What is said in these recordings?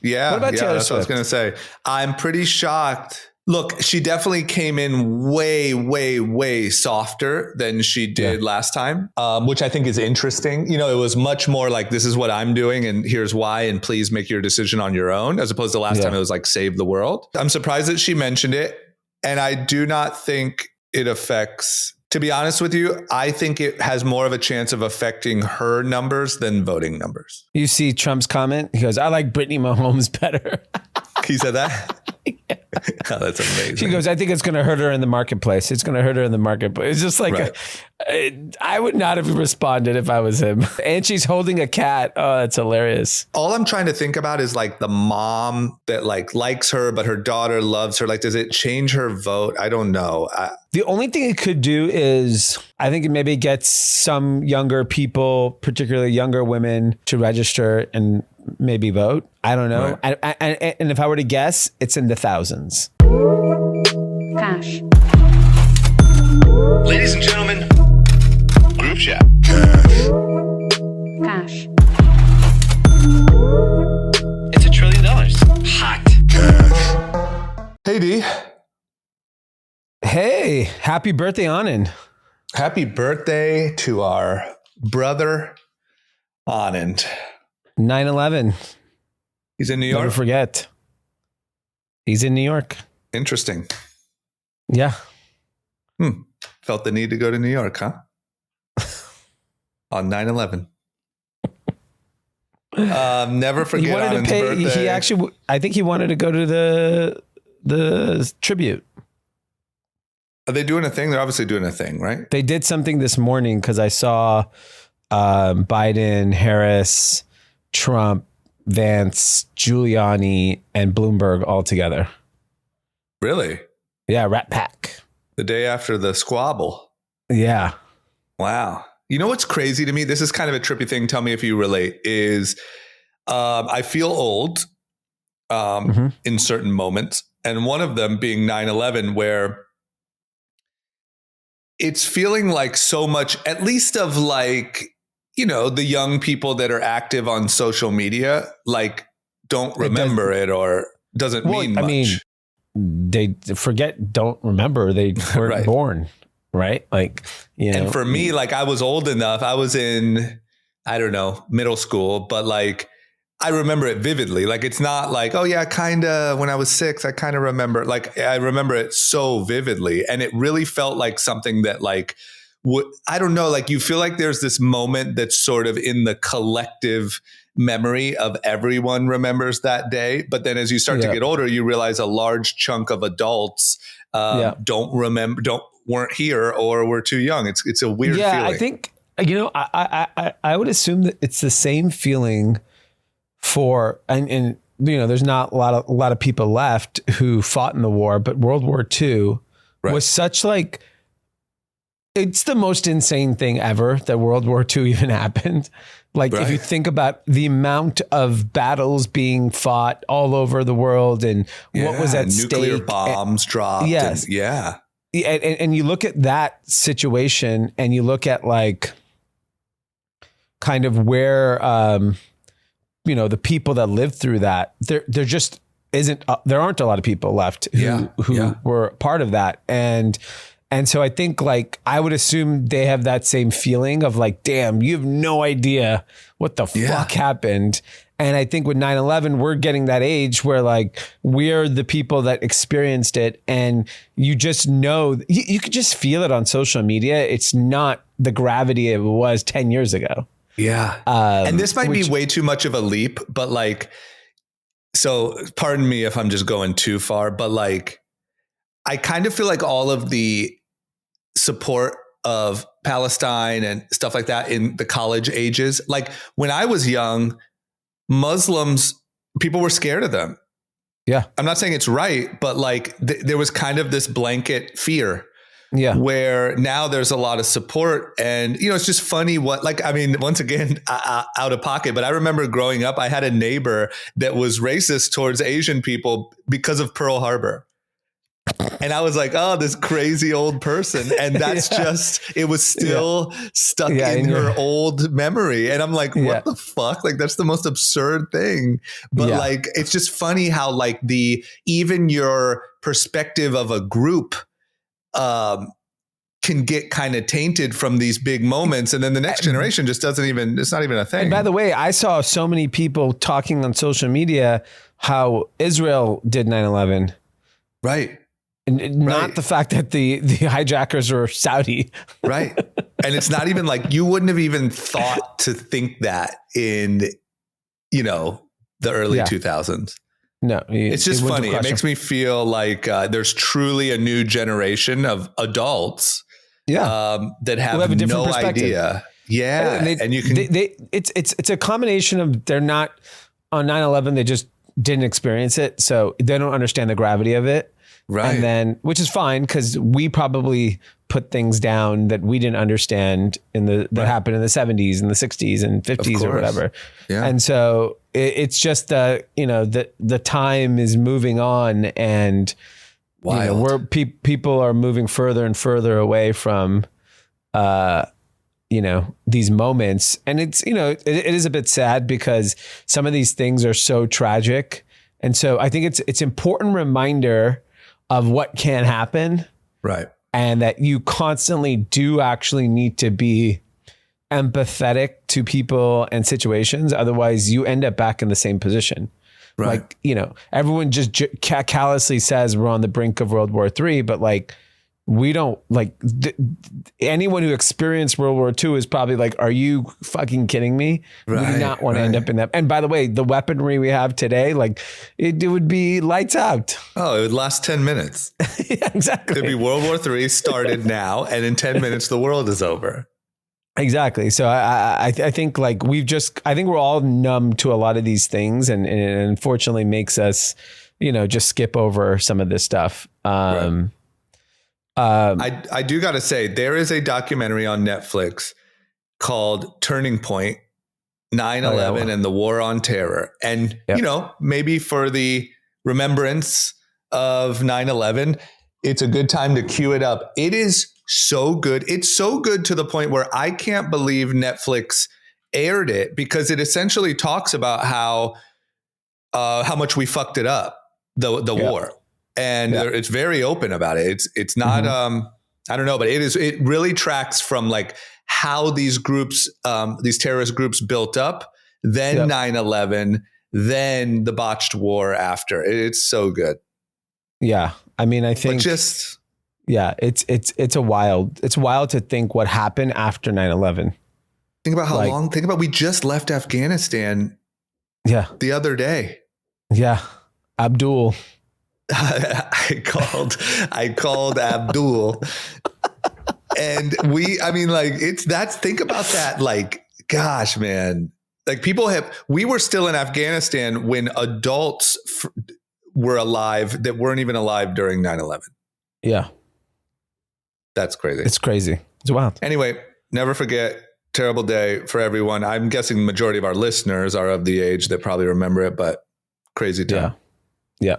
Yeah. What about Taylor That's what I was Swift? going to say. I'm pretty shocked. Look, she definitely came in way, way, way softer than she did last time, which I think is interesting. It was much more like, this is what I'm doing and here's why, and please make your decision on your own, as opposed to last time it was like, save the world. I'm surprised that she mentioned it. And I do not think it affects, to be honest with you, I think it has more of a chance of affecting her numbers than voting numbers. You see Trump's comment? He goes, I like Brittany Mahomes better. He said that? Oh, that's amazing. She goes, I think it's going to hurt her in the marketplace. It's going to hurt her in the marketplace. It's just like, I would not have responded if I was him. And she's holding a cat. Oh, that's hilarious. All I'm trying to think about is like the mom that like likes her, but her daughter loves her. Like, does it change her vote? I don't know. The only thing it could do is, I think it maybe gets some younger people, particularly younger women, to register and maybe vote. I don't know. Right. And if I were to guess, it's in the thousands. Cash. Ladies and gentlemen, group chat. Cash. It's $1 trillion. Hot. Hey, D. Hey, happy birthday, Anand. Happy birthday to our brother, Anand. 9/11. He's in New York. Never forget. He's in New York. Interesting. Yeah. Felt the need to go to New York, huh? On 9/11. Never forget. He wanted Anand's to pay. birthday. He actually, I think he wanted to go to the tribute. Are they doing a thing? They're obviously doing a thing, right? They did something this morning because I saw Biden, Harris, Trump, Vance, Giuliani, and Bloomberg all together. Really? Yeah, Rat Pack. The day after the squabble. Yeah. Wow. You know what's crazy to me? This is kind of a trippy thing. Tell me if you relate. Is I feel old in certain moments. And one of them being 9/11, where it's feeling like so much, at least of like, the young people that are active on social media, like don't remember it or doesn't mean much. I mean, they don't remember. They weren't born. Right. Like, and for me, like I was old enough, I was in, I don't know, middle school, but like, I remember it vividly. Like, it's not like, oh yeah, kind of when I was 6, I kind of remember, like, I remember it so vividly. And it really felt like something that like, I don't know, like you feel like there's this moment that's sort of in the collective memory of everyone remembers that day. But then as you start to get older, you realize a large chunk of adults don't remember, weren't here or were too young. It's a weird feeling. I think, I would assume that it's the same feeling for, and there's not a lot of people left who fought in the war, but World War II was such like, it's the most insane thing ever that World War II even happened. Like if you think about the amount of battles being fought all over the world and what was at stake. Nuclear bombs dropped. Yes. And you look at that situation and you look at like kind of where, the people that lived through that, there just isn't, there aren't a lot of people left who were part of that. And so I think like, I would assume they have that same feeling of like, damn, you have no idea what the fuck happened. And I think with 9/11, we're getting that age where like, we're the people that experienced it. And you just know, you could just feel it on social media. It's not the gravity it was 10 years ago. Yeah. And this might be way too much of a leap, but like, so pardon me if I'm just going too far, but like, I kind of feel like all of the support of Palestine and stuff like that in the college ages, like when I was young, Muslims, people were scared of them. Yeah. I'm not saying it's right, but like there was kind of this blanket fear. Yeah. Where now there's a lot of support and, it's just funny once again, out of pocket, but I remember growing up, I had a neighbor that was racist towards Asian people because of Pearl Harbor. And I was like, oh, this crazy old person. And that's it was still stuck in her old memory. And I'm like, what the fuck? Like, that's the most absurd thing. But like, it's just funny how like even your perspective of a group can get kind of tainted from these big moments. And then the next generation just it's not even a thing. And by the way, I saw so many people talking on social media how Israel did 9/11. Right. And not the fact that the hijackers are Saudi. Right. And it's not even like you wouldn't have even thought to think that in, the early 2000s. No, it's just funny. It makes me feel like there's truly a new generation of adults that have a different idea. Yeah. And you can, it's a combination of they're not on 9/11. They just didn't experience it. So they don't understand the gravity of it. Right. And then, which is fine because we probably put things down that we didn't understand that happened in the 70s and the 60s and 50s or whatever. Yeah. And so it's just the time is moving on and people are moving further and further away from, these moments. And it's, it is a bit sad because some of these things are so tragic. And so I think it's important reminder of what can happen. Right. And that you constantly do actually need to be empathetic to people and situations. Otherwise you end up back in the same position. Right. Like, everyone just callously says we're on the brink of World War III, but like, we don't anyone who experienced World War II is probably like, are you fucking kidding me? Right, we do not want to end up in that. And by the way, the weaponry we have today, like it would be lights out. Oh, it would last 10 minutes. Yeah, exactly. It'd be World War III started now. And in 10 minutes, the world is over. Exactly. So I think like I think we're all numb to a lot of these things and it unfortunately makes us, just skip over some of this stuff. Right. I do got to say, there is a documentary on Netflix called Turning Point, 9/11 and the War on Terror. And, maybe for the remembrance of 9/11, it's a good time to cue it up. It is so good. It's so good to the point where I can't believe Netflix aired it because it essentially talks about how much we fucked it up, the war. And it's very open about it. It's not, I don't know, but it really tracks from like how these groups, these terrorist groups built up, then 9/11, then the botched war after. It's so good. Yeah. I mean, I think it's wild to think what happened after 9/11. Think about how long, we just left Afghanistan. Yeah. The other day. Yeah. Abdul. I called Abdul and think about that. Like, gosh, man, like we were still in Afghanistan when adults were alive that weren't even alive during 9/11. Yeah. That's crazy. It's crazy. It's wild. Anyway, never forget, terrible day for everyone. I'm guessing the majority of our listeners are of the age that probably remember it, but crazy time. Yeah.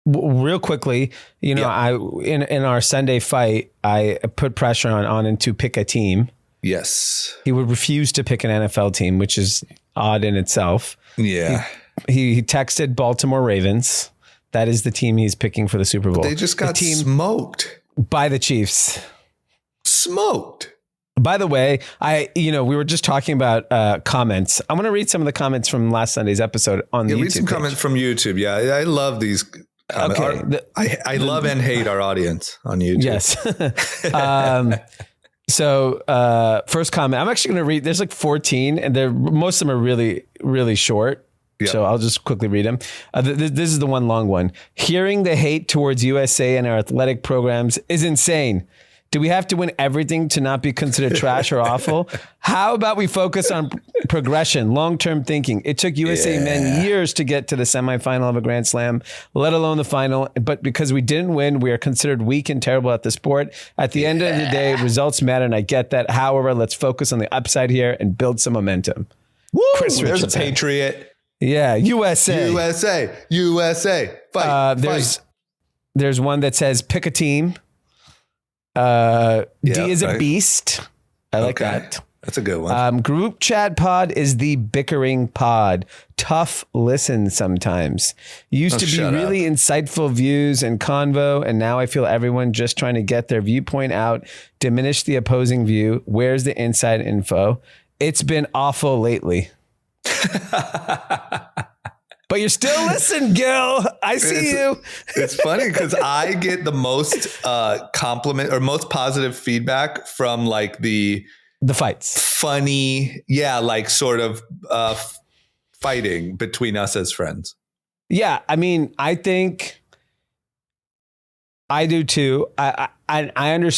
Real quickly, in our Sunday fight, I put pressure on Anand to pick a team. Yes. He would refuse to pick an NFL team, which is odd in itself. Yeah. He texted Baltimore Ravens. That is the team he's picking for the Super Bowl. But they just got smoked by the Chiefs. Smoked. By the way, we were just talking about comments. I'm going to read some of the comments from last Sunday's episode on the YouTube read some page. Comments from YouTube. Yeah, I love these comments. Okay. I love and hate our audience on YouTube. Yes. So first comment, I'm actually going to read, there's like 14 and most of them are really, really short. Yeah. So I'll just quickly read them. This is the one long one. Hearing the hate towards USA and our athletic programs is insane. Do we have to win everything to not be considered trash or awful? How about we focus on progression, long-term thinking? It took USA men years to get to the semifinal of a Grand Slam, let alone the final. But because we didn't win, we are considered weak and terrible at the sport. At the end of the day, results matter, and I get that. However, let's focus on the upside here and build some momentum. Woo! There's a Patriot. Yeah, USA. USA. Fight. There's one that says pick a team. D is a beast. I like that. That's a good one. Group chat pod is the bickering pod. Tough listen sometimes. Used to be really insightful views and convo, and now I feel everyone just trying to get their viewpoint out, diminish the opposing view. Where's the inside info? It's been awful lately. But you're still listening, Gil. I see you. It's funny because I get the most compliment or most positive feedback from like the fights. Funny, like sort of fighting between us as friends. Yeah, I mean, I think I do too. I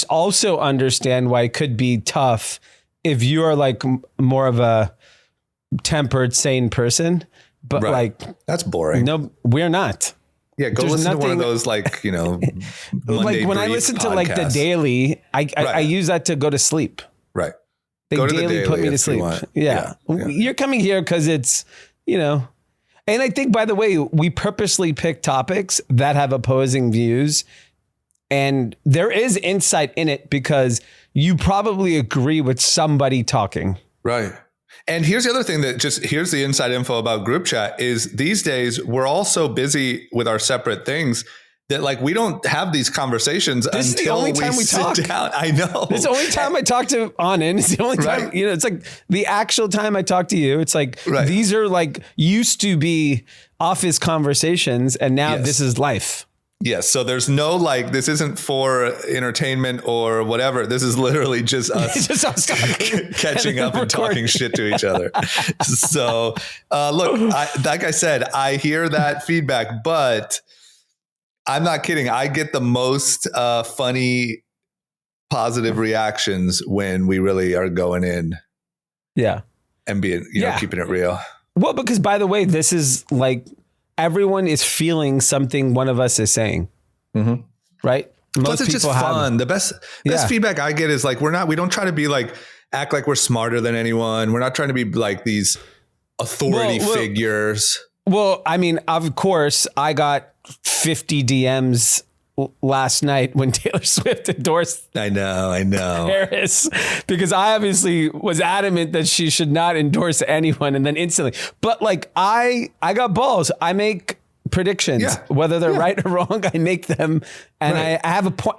also understand why it could be tough if you are like more of a tempered, sane person. But like, that's boring. No, we're not. Yeah, go listen to one of those like, like when I listen to like the Daily, I use that to go to sleep. Right. They daily put me to sleep. Yeah. You're coming here because it's, and I think, by the way, we purposely pick topics that have opposing views. And there is insight in it because you probably agree with somebody talking. Right. And here's the other thing here's the inside info about group chat is these days we're all so busy with our separate things that like we don't have these conversations until we sit down. I know. It's the only time I talk to Anand. It's the only time, it's like the actual time I talk to you. It's like these are like used to be office conversations and now this is life. Yes. So there's no like, this isn't for entertainment or whatever. This is literally just us, catching up and talking shit to each other. So look, like I said, I hear that feedback, but I'm not kidding. I get the most funny, positive reactions when we really are going in. Yeah. And being, keeping it real. Well, because by the way, this is like, everyone is feeling something one of us is saying, right? Plus, it's just fun. The best feedback I get is like, we don't try to be like, act like we're smarter than anyone. We're not trying to be like these authority figures. Well, I mean, of course, I got 50 DMs last night when Taylor Swift endorsed I know Harris, because I obviously was adamant that she should not endorse anyone, and then instantly, but like I got balls. I make predictions, whether they're right or wrong. I make them, and I have a point.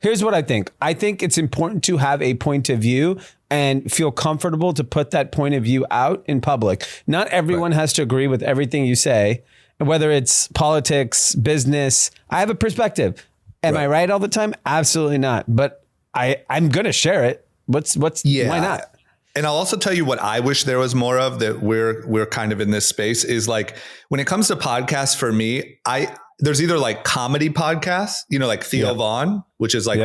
Here's what I think. I think it's important to have a point of view and feel comfortable to put that point of view out in public. Not everyone has to agree with everything you say. Whether it's politics, business, I have a perspective. Am I right all the time? Absolutely not. But I'm going to share it. Why not? And I'll also tell you what I wish there was more of that we're kind of in this space is like when it comes to podcasts for me, there's either like comedy podcasts, like Theo Vaughn, which is like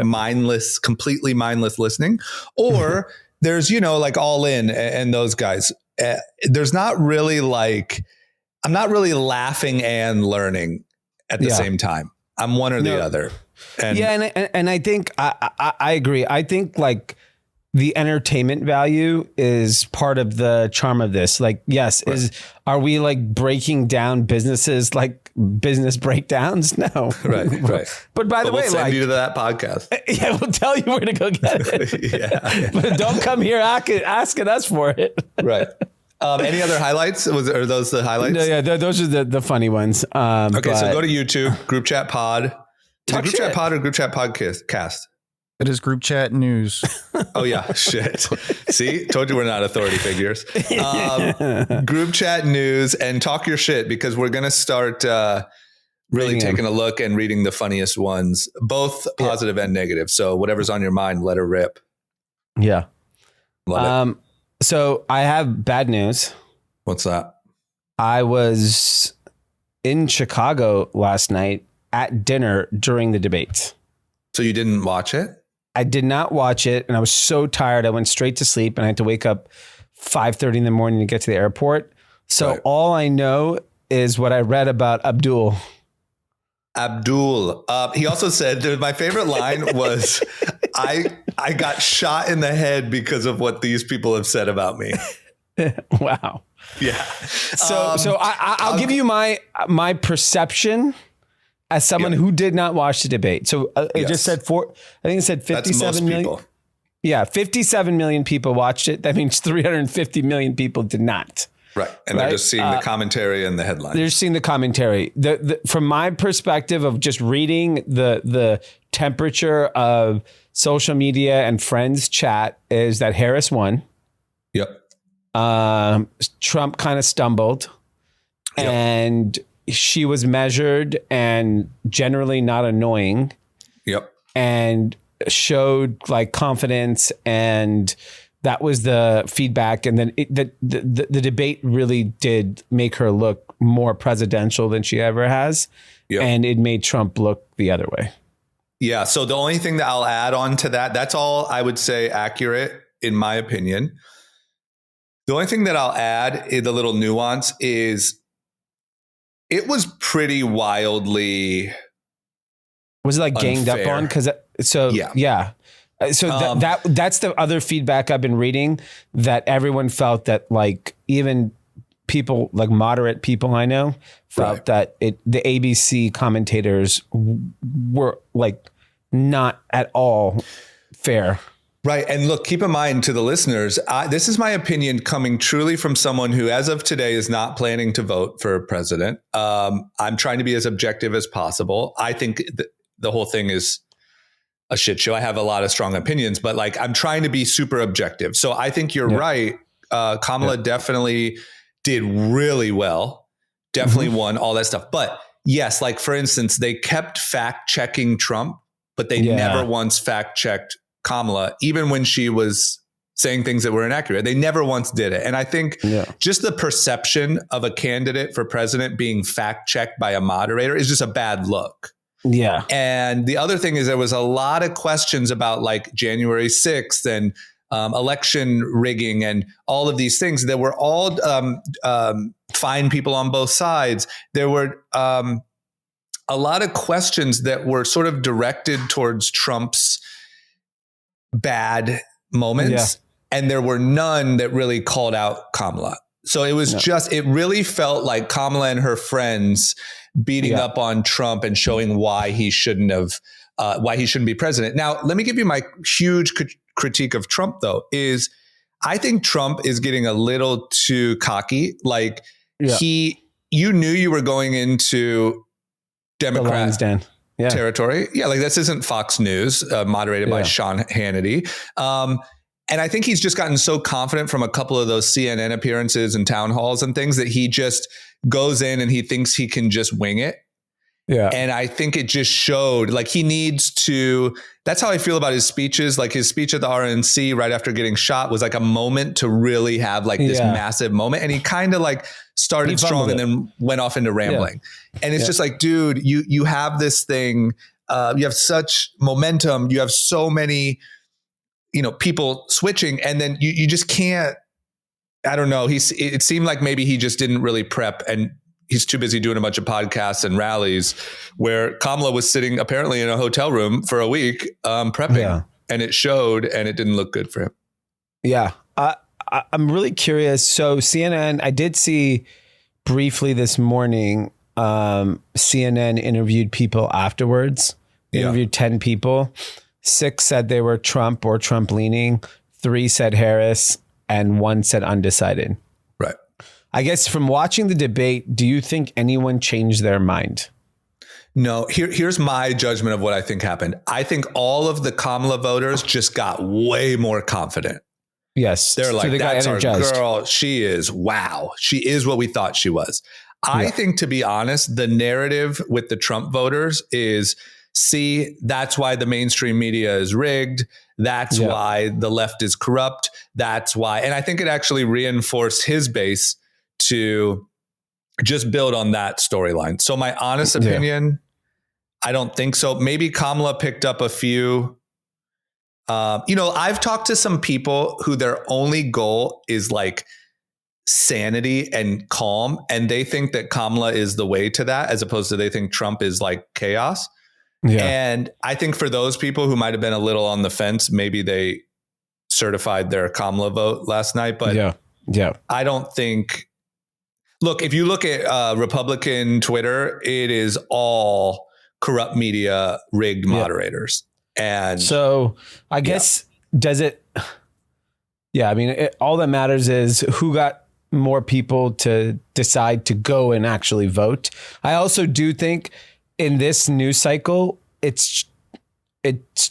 completely mindless listening, or there's, like All In and those guys. There's not really like, I'm not really laughing and learning at the same time. I'm one or the other. And and I think I agree. I think like the entertainment value is part of the charm of this. Like, yes, are we like breaking down businesses like business breakdowns? No. Right. But by the way, we'll send you to that podcast. Yeah, we'll tell you where to go get it. But don't come here asking us for it. Right. Any other highlights? Are those the highlights? No, yeah, those are the funny ones. Okay, so go to YouTube, Group Chat Pod. Group Chat Pod or Group Chat Podcast? It is Group Chat News. Oh yeah, shit. See, told you we're not authority figures. Group Chat News and talk your shit because we're gonna start really taking a look and reading the funniest ones, both positive and negative. So whatever's on your mind, let her rip. Yeah. Love it. So I have bad news. What's that? I was in Chicago last night at dinner during the debates. So you didn't watch it? I did not watch it. And I was so tired. I went straight to sleep and I had to wake up 5:30 in the morning to get to the airport. So all I know is what I read about Abdul. He also said, my favorite line was, I got shot in the head because of what these people have said about me. Wow. Yeah. I'll give you my perception as someone who did not watch the debate. So it just said I think it said 57 million. People. Yeah, 57 million people watched it. That means 350 million people did not. Right. And they're just seeing the commentary and the headlines. They're seeing the commentary. From my perspective of just reading the temperature of social media and friends chat is that Harris won. Yep. Trump kind of stumbled and she was measured and generally not annoying. Yep. And showed like confidence, and that was the feedback. And then the debate really did make her look more presidential than she ever has. Yep. And it made Trump look the other way. Yeah. So the only thing that I'll add on to that's all I would say accurate in my opinion. The only thing that I'll add in the little nuance is it was pretty wildly. Was it like ganged unfair. up on? So that's the other feedback I've been reading, that everyone felt that like even people like moderate people I know felt that the ABC commentators were like not at all fair. Right. And look, keep in mind to the listeners, this is my opinion coming truly from someone who, as of today, is not planning to vote for president. I'm trying to be as objective as possible. I think the whole thing is a shit show. I have a lot of strong opinions, but like I'm trying to be super objective. So I think you're right. Kamala definitely did really well. Definitely won all that stuff. But yes, like for instance, they kept fact checking Trump, but they never once fact checked Kamala, even when she was saying things that were inaccurate. They never once did it. And I think just the perception of a candidate for president being fact checked by a moderator is just a bad look. Yeah. And the other thing is there was a lot of questions about like January 6th and election rigging and all of these things that were all fine people on both sides. There were a lot of questions that were sort of directed towards Trump's bad moments. And there were none that really called out Kamala. So it was it really felt like Kamala and her friends beating up on Trump and showing why he shouldn't be president. Now, let me give you my huge critique of Trump, though, is I think Trump is getting a little too cocky. Like you knew you were going into Democrat territory. Yeah. Like this isn't Fox News, moderated by Sean Hannity. And I think he's just gotten so confident from a couple of those CNN appearances and town halls and things that he just goes in and he thinks he can just wing it. Yeah. And I think it just showed like he needs to, that's how I feel about his speeches. Like his speech at the RNC right after getting shot was like a moment to really have like this massive moment. And he kind of like started strong and then went off into rambling. And it's just like, dude, you have this thing, you have such momentum. You have so many, people switching, and then you just can't, I don't know. It seemed like maybe he just didn't really prep, and he's too busy doing a bunch of podcasts and rallies where Kamala was sitting apparently in a hotel room for a week, prepping, and it showed, and it didn't look good for him. Yeah. I'm really curious. So CNN, I did see briefly this morning, CNN interviewed people afterwards. They interviewed 10 people. 6 said they were Trump or Trump leaning. 3 said Harris, and 1 said undecided. Right. I guess from watching the debate, do you think anyone changed their mind? No, here's my judgment of what I think happened. I think all of the Kamala voters just got way more confident. Yes. They're like, so that's our girl. She is, wow. She is what we thought she was. I think, to be honest, the narrative with the Trump voters is, see, that's why the mainstream media is rigged. That's why the left is corrupt. That's why. And I think it actually reinforced his base to just build on that storyline. So my honest opinion, I don't think so. Maybe Kamala picked up a few. I've talked to some people who their only goal is like sanity and calm. And they think that Kamala is the way to that, as opposed to they think Trump is like chaos. Yeah. And I think for those people who might have been a little on the fence, maybe they certified their Kamala vote last night. But I don't think Look, if you look at Republican Twitter, it is all corrupt media, rigged moderators. And so I guess, does it? Yeah, I mean, all that matters is who got more people to decide to go and actually vote. I also do think in this news cycle, it's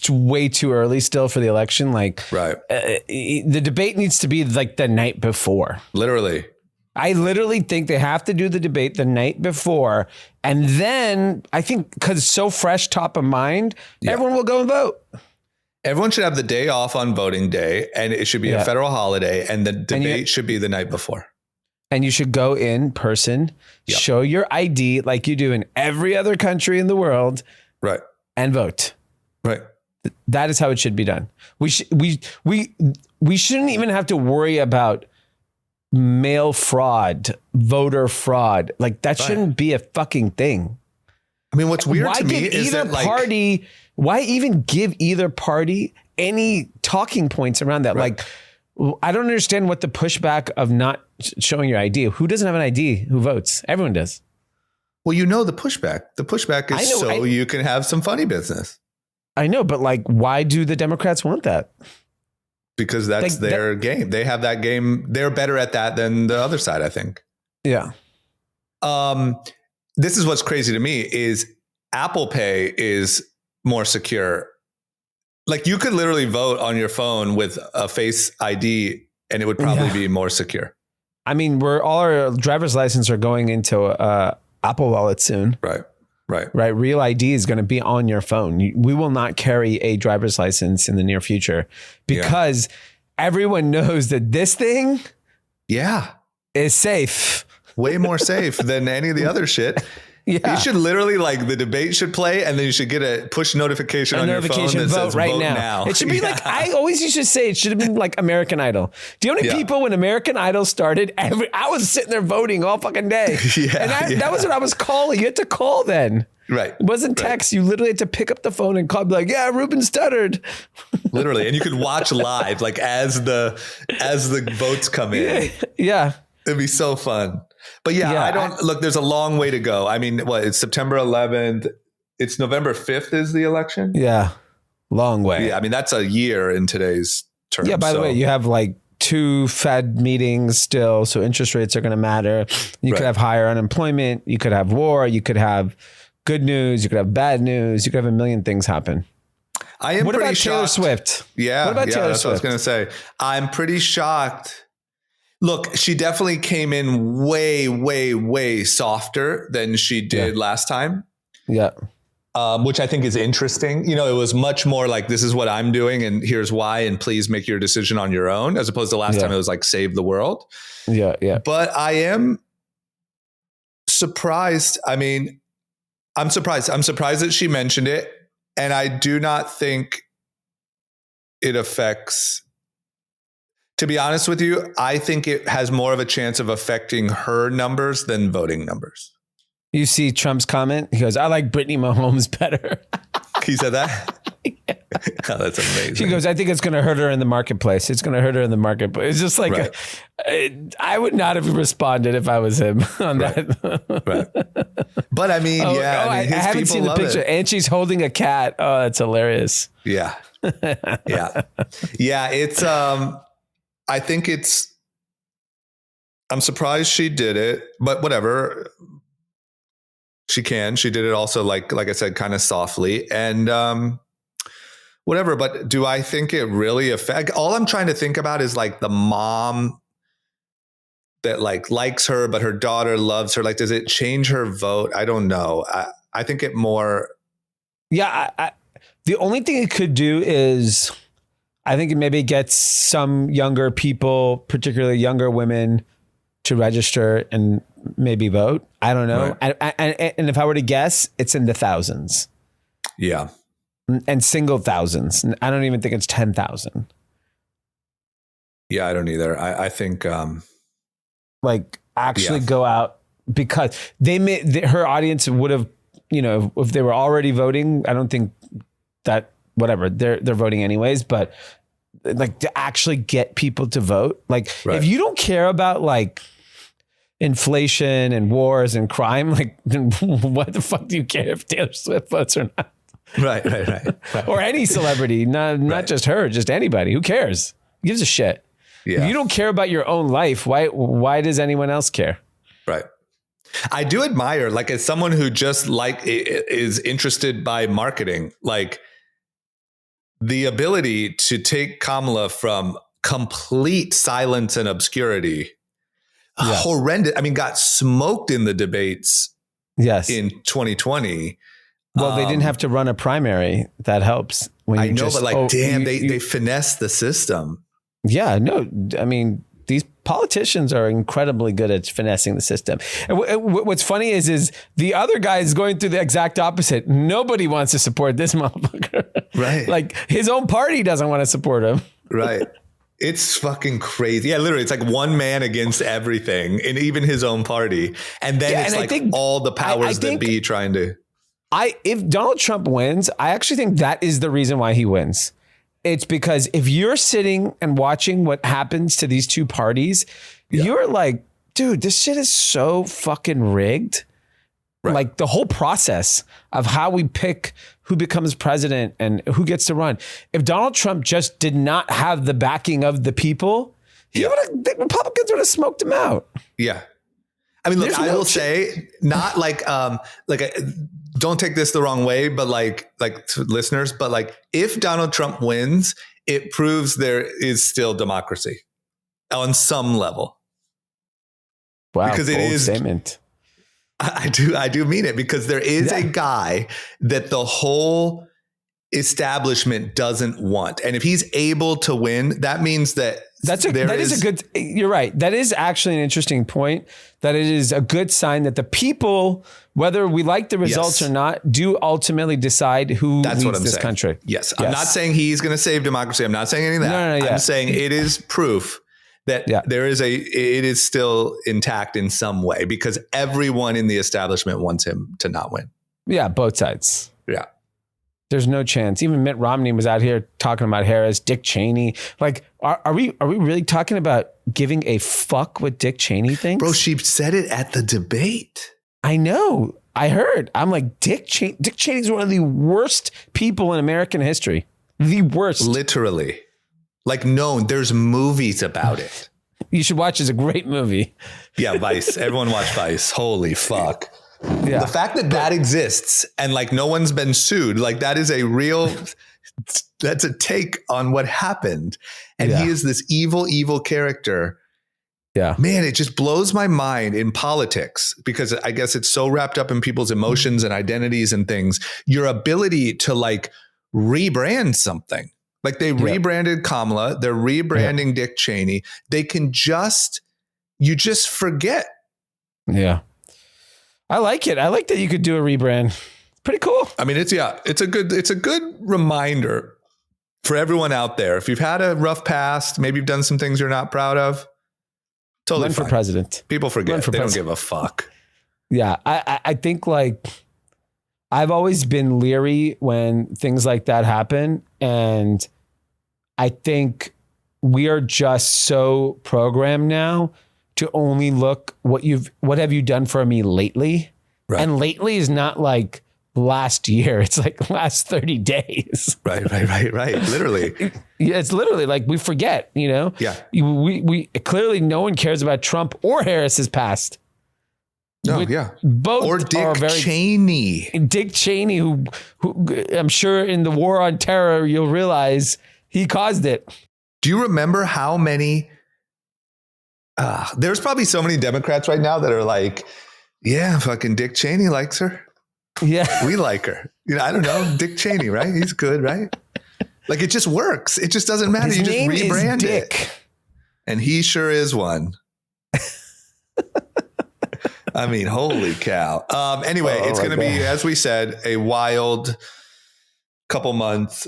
way too early still for the election. Like, right. The debate needs to be like the night before. Literally. I literally think they have to do the debate the night before. And then I think because it's so fresh, top of mind, everyone will go and vote. Everyone should have the day off on voting day, and it should be a federal holiday, and the debate should be the night before. And you should go in person, show your ID like you do in every other country in the world. Right. And vote. Right. That is how it should be done. We shouldn't even have to worry about mail fraud, voter fraud. Like that shouldn't be a fucking thing. I mean, what's weird to me is that why even give either party any talking points around that? Right. Like, I don't understand what the pushback of not showing your ID. Who doesn't have an ID who votes? Everyone does. Well, the pushback. The pushback is you can have some funny business. I know, but like, why do the Democrats want that? Because that's their game. They have that game. They're better at that than the other side, I think. Yeah. This is what's crazy to me is Apple Pay is more secure. Like you could literally vote on your phone with a Face ID and it would probably be more secure. I mean, all our driver's license are going into Apple Wallet soon. Right. Real ID is going to be on your phone. We will not carry a driver's license in the near future because everyone knows that this thing is safe. Way more safe than any of the other shit. Yeah. You should literally the debate should play and then you should get a push notification on your phone that says vote now. It should be like, I always used to say it should have been like American Idol. Do you know how many people when American Idol started, I was sitting there voting all fucking day. That was what I was calling. You had to call then. Right. It wasn't text. You literally had to pick up the phone and call, be like, Ruben stuttered. Literally. And you could watch live, like as the votes come in. Yeah. It'd be so fun. But look, there's a long way to go. I mean, it's September 11th. It's November 5th is the election. Yeah. Long way. Yeah. I mean, that's a year in today's terms. Yeah. By the way, you have like 2 Fed meetings still. So interest rates are going to matter. You could have higher unemployment. You could have war. You could have good news. You could have bad news. You could have a million things happen. What about shocked. Taylor Swift? Yeah. What about Taylor Swift? What I was going to say. I'm pretty shocked. Look, she definitely came in way, way, way softer than she did last time. Yeah. Which I think is interesting. It was much more like, this is what I'm doing and here's why, and please make your decision on your own, as opposed to last time it was like save the world. Yeah. Yeah. But I am surprised. I mean, I'm surprised. I'm surprised that she mentioned it. And I do not think it affects. To be honest with you, I think it has more of a chance of affecting her numbers than voting numbers. You see Trump's comment? He goes, I like Brittany Mahomes better. He said that? Oh, that's amazing. She goes, I think it's going to hurt her in the marketplace. It's going to hurt her in the marketplace. It's just like, I would not have responded if I was him on that. But I mean, I haven't seen the picture. And she's holding a cat. Oh, that's hilarious. Yeah. It's, I think I'm surprised she did it, but whatever. She did it also like I said, kind of softly and, whatever. But do I think it really all I'm trying to think about is like the mom that likes her, but her daughter loves her. Like, does it change her vote? I don't know. I think it more. Yeah. The only thing it could do is, I think it maybe gets some younger people, particularly younger women, to register and maybe vote. I don't know. Right. And if I were to guess, it's in the thousands. Yeah. And single thousands. I don't even think it's 10,000. Yeah, I don't either. I think go out, because her audience would have, if they were already voting, I don't think that, whatever, they're voting anyways, but like to actually get people to vote, if you don't care about inflation and wars and crime, like what the fuck do you care if Taylor Swift votes or not? Right. Or any celebrity, not just her, just anybody. Who cares? Who gives a shit? Yeah. If you don't care about your own life, why does anyone else care? Right. I do admire, like, as someone who just is interested by marketing, like the ability to take Kamala from complete silence and obscurity, horrendous. I mean, got smoked in the debates. Yes. In 2020. Well, they didn't have to run a primary. That helps. When I know, but like, they finessed the system. Yeah, no, I mean, these politicians are incredibly good at finessing the system. And what's funny is the other guy is going through the exact opposite. Nobody wants to support this motherfucker. Right. Like his own party doesn't want to support him. Right. It's fucking crazy. Yeah, literally, it's like one man against everything, and even his own party. And then it's like all the powers that be trying to. If Donald Trump wins, I actually think that is the reason why he wins. It's because if you're sitting and watching what happens to these two parties, you're like, dude, this shit is so fucking rigged. Right. Like the whole process of how we pick who becomes president and who gets to run. If Donald Trump just did not have the backing of the people, the Republicans would have smoked him out. Yeah. I mean, look, I will say, not like don't take this the wrong way, but like to listeners, but like if Donald Trump wins, it proves there is still democracy on some level. Wow, because it is statement. I do mean it, because there is a guy that the whole establishment doesn't want, and if he's able to win, that means that you're right. That is actually an interesting point, that it is a good sign that the people, whether we like the results or not, do ultimately decide who leads this country. Yes. I'm not saying he's going to save democracy. I'm not saying any of that. No, I'm saying it is proof that it is still intact in some way, because everyone in the establishment wants him to not win. Yeah. Both sides. Yeah. There's no chance. Even Mitt Romney was out here talking about Harris, Dick Cheney. Like, are we really talking about giving a fuck what Dick Cheney thinks? Bro, she said it at the debate. I know. I heard. I'm like, Dick Cheney's one of the worst people in American history. The worst. Literally. Like, known. There's movies about it. You should watch. It's a great movie. Yeah, Vice. Everyone watch Vice. Holy fuck. Yeah. The fact that exists and like no one's been sued, like that is that's a take on what happened. And he is this evil character. Yeah. Man, it just blows my mind in politics, because I guess it's so wrapped up in people's emotions and identities and things. Your ability to like rebrand something. Like they rebranded Kamala, they're rebranding Dick Cheney. They can you just forget. Yeah. I like it. I like that you could do a rebrand. Pretty cool. I mean, it's a good reminder for everyone out there. If you've had a rough past, maybe you've done some things you're not proud of. Totally Run fine. For president. People forget. They don't give a fuck. Yeah. I think like I've always been leery when things like that happen. And I think we are just so programmed now to only look what have you done for me lately? Right. And lately is not like last year. It's like last 30 days. Right. Literally. Yeah, it's literally like we forget, you know? Yeah. We clearly no one cares about Trump or Harris's past. No, Both or Dick Cheney. Dick Cheney, who I'm sure in the war on terror, you'll realize he caused it. Do you remember how many there's probably so many Democrats right now that are like, yeah, fucking Dick Cheney likes her. Yeah. We like her. You know, I don't know. Dick Cheney, right? He's good, right? Like it just works. It just doesn't matter. His you just name rebrand is Dick. it. And he sure is one. I mean, holy cow. Anyway, it's going to be, as we said, a wild couple months.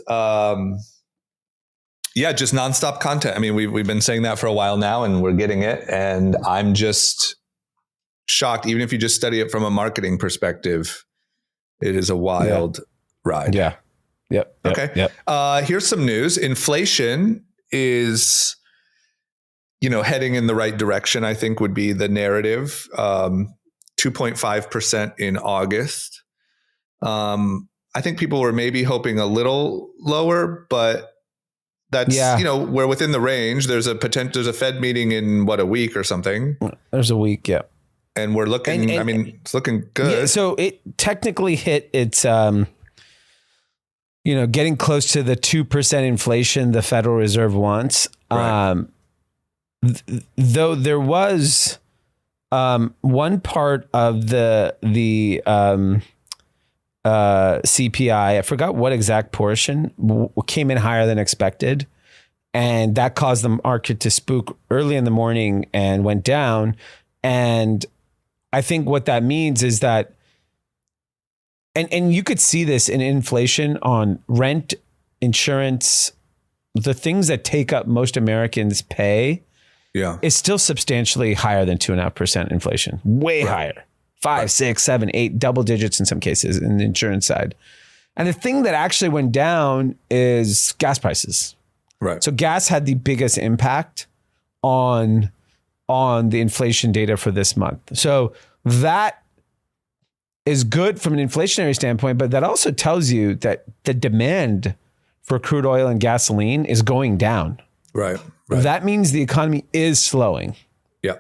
Yeah, just nonstop content. I mean, we've been saying that for a while now, and we're getting it. And I'm just shocked. Even if you just study it from a marketing perspective, it is a wild ride. Yeah. Yep. Okay. Yep. Here's some news. Inflation is heading in the right direction, I think would be the narrative. 2.5% in August. I think people were maybe hoping a little lower, but that's, we're within the range. There's a Fed meeting in a week or something. There's a week. Yeah. And we're looking, it's looking good. Yeah, so it technically hit its, getting close to the 2% inflation the Federal Reserve wants. Right. Though there was one part of the CPI, I forgot what exact portion, came in higher than expected. And that caused the market to spook early in the morning and went down. And I think what that means is that, and you could see this in inflation on rent, insurance, the things that take up most Americans' pay. Yeah, is still substantially higher than 2.5% inflation. Way higher. 5, 6, 7, 8, double digits in some cases in the insurance side. And the thing that actually went down is gas prices. Right. So gas had the biggest impact on the inflation data for this month. So that is good from an inflationary standpoint, but that also tells you that the demand for crude oil and gasoline is going down. Right. That means the economy is slowing. Yeah.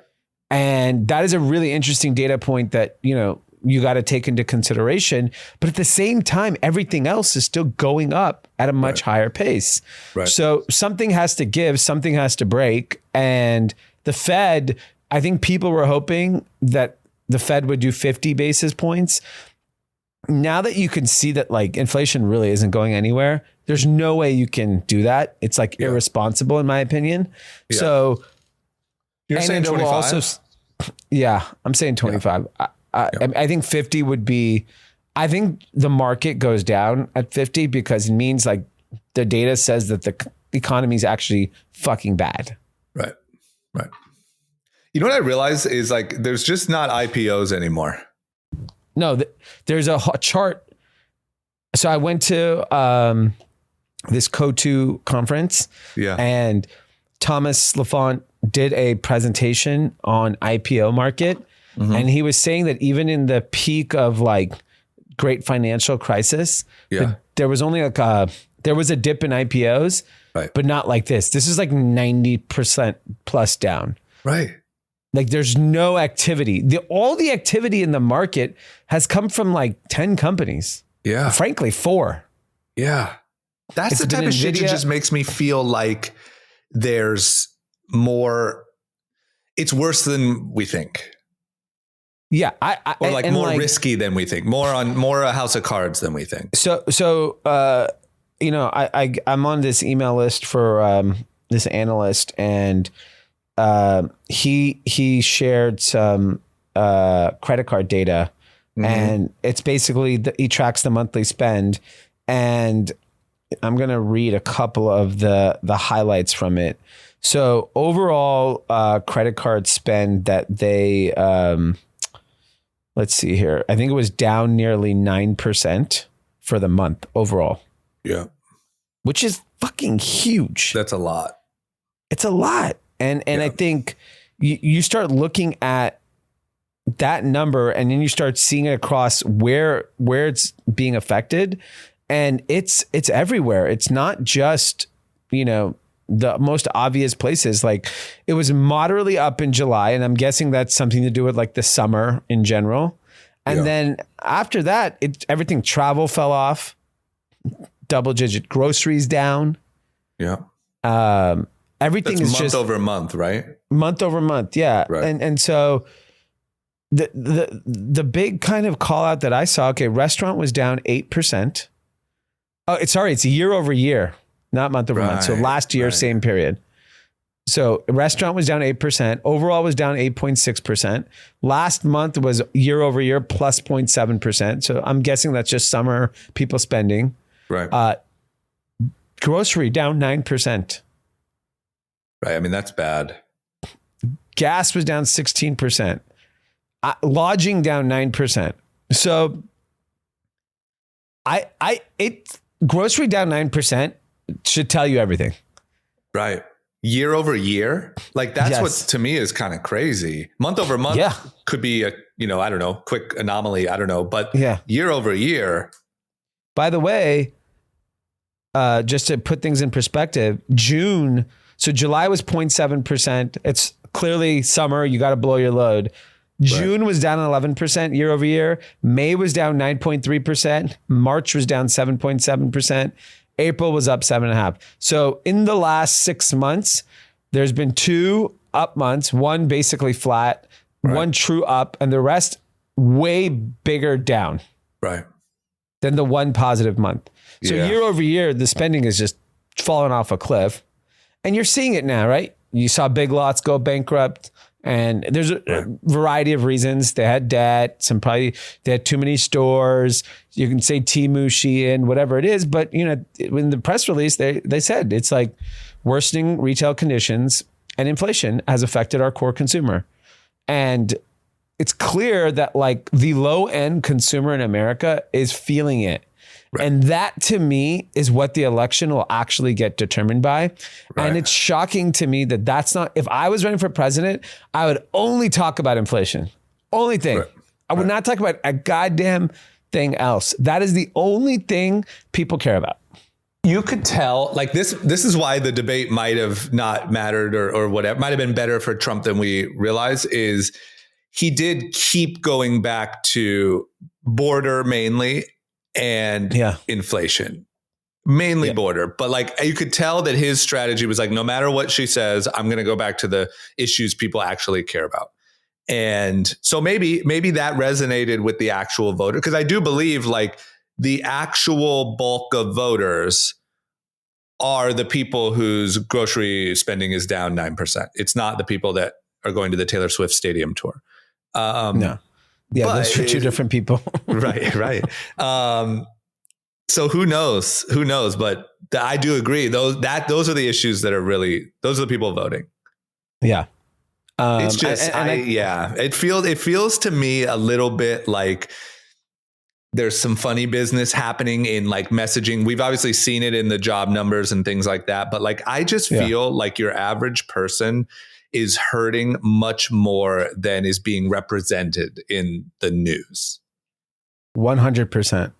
And that is a really interesting data point that, you got to take into consideration. But at the same time, everything else is still going up at a much higher pace. Right. So something has to give, something has to break. And the Fed, I think people were hoping that the Fed would do 50 basis points. Now that you can see that inflation really isn't going anywhere, there's no way you can do that. It's irresponsible in my opinion. Yeah. So you're saying 25? I'm saying 25. Yeah. I think 50 would be, I think the market goes down at 50 because it means the data says that the economy is actually fucking bad. Right. You know what I realize is there's just not IPOs anymore. No, there's a chart. So I went to this Co2 conference, and Thomas Lafont did a presentation on IPO market, and he was saying that even in the peak of great financial crisis, there was only there was a dip in IPOs, but not like this. This is 90% plus down. Right. There's no activity. All the activity in the market has come from 10 companies. Yeah. Frankly, 4. Yeah. That's the type of shit that just makes me feel like there's more. It's worse than we think. Yeah. Or more risky than we think. More a house of cards than we think. So I'm on this email list for this analyst, and he shared some credit card data, and it's basically he tracks the monthly spend, and I'm going to read a couple of the highlights from it. So overall credit card spend that they, let's see here. I think it was down nearly 9% for the month overall. Yeah. Which is fucking huge. That's a lot. It's a lot. And I think you start looking at that number, and then you start seeing it across where it's being affected, and it's everywhere. It's not just, the most obvious places. It was moderately up in July, and I'm guessing that's something to do with the summer in general. And then after that, everything, travel fell off, double-digit groceries down. Yeah. Everything That's is month just over month, right? Month over month. Yeah. Right. And so the big kind of call out that I saw, restaurant was down 8%. Oh, it's year over year, not month over month. So last year, same period. So restaurant was down 8%. Overall was down 8.6%. Last month was year over year plus 0.7%. So I'm guessing that's just summer people spending. Right. Grocery down 9%. Right. I mean, that's bad. Gas was down 16%. Lodging down 9%. So grocery down 9% should tell you everything. Right. year over year. Like that's Yes. what to me is kind of crazy. Month over month could be a, I don't know, quick anomaly. I don't know, but year over year. By the way, just to put things in perspective, so July was 0.7%. It's clearly summer. You got to blow your load. June was down 11% year over year. May was down 9.3%. March was down 7.7%. April was up 7.5%. So in the last 6 months, there's been 2 up months, one basically flat, one true up, and the rest way bigger down than the one positive month. So year over year, the spending is just falling off a cliff. And you're seeing it now, right? You saw Big Lots go bankrupt. And there's a variety of reasons. They had debt. They had too many stores. You can say Temu, Shein, whatever it is. But, in the press release, they said it's like worsening retail conditions and inflation has affected our core consumer. And it's clear that like the low end consumer in America is feeling it. And that to me is what the election will actually get determined by. And it's shocking to me that that's not, if I was running for president, I would only talk about inflation. Only thing. I would not talk about a goddamn thing else. That is the only thing people care about. You could tell like this is why the debate might have not mattered or whatever, might have been better for Trump than we realize is he did keep going back to border mainly. And inflation, mainly border. But like you could tell that his strategy was like, no matter what she says, I'm going to go back to the issues people actually care about. And so maybe that resonated with the actual voter. Because I do believe like the actual bulk of voters are the people whose grocery spending is down 9%. It's not the people that are going to the Taylor Swift stadium tour. No. Yeah, those are two different people. right. So who knows? But I do agree. Those are the issues that are really, those are the people voting. Yeah. It's just, it feels to me a little bit like there's some funny business happening in like messaging. We've obviously seen it in the job numbers and things like that. But like, I just feel like your average person is hurting much more than is being represented in the news. 100%.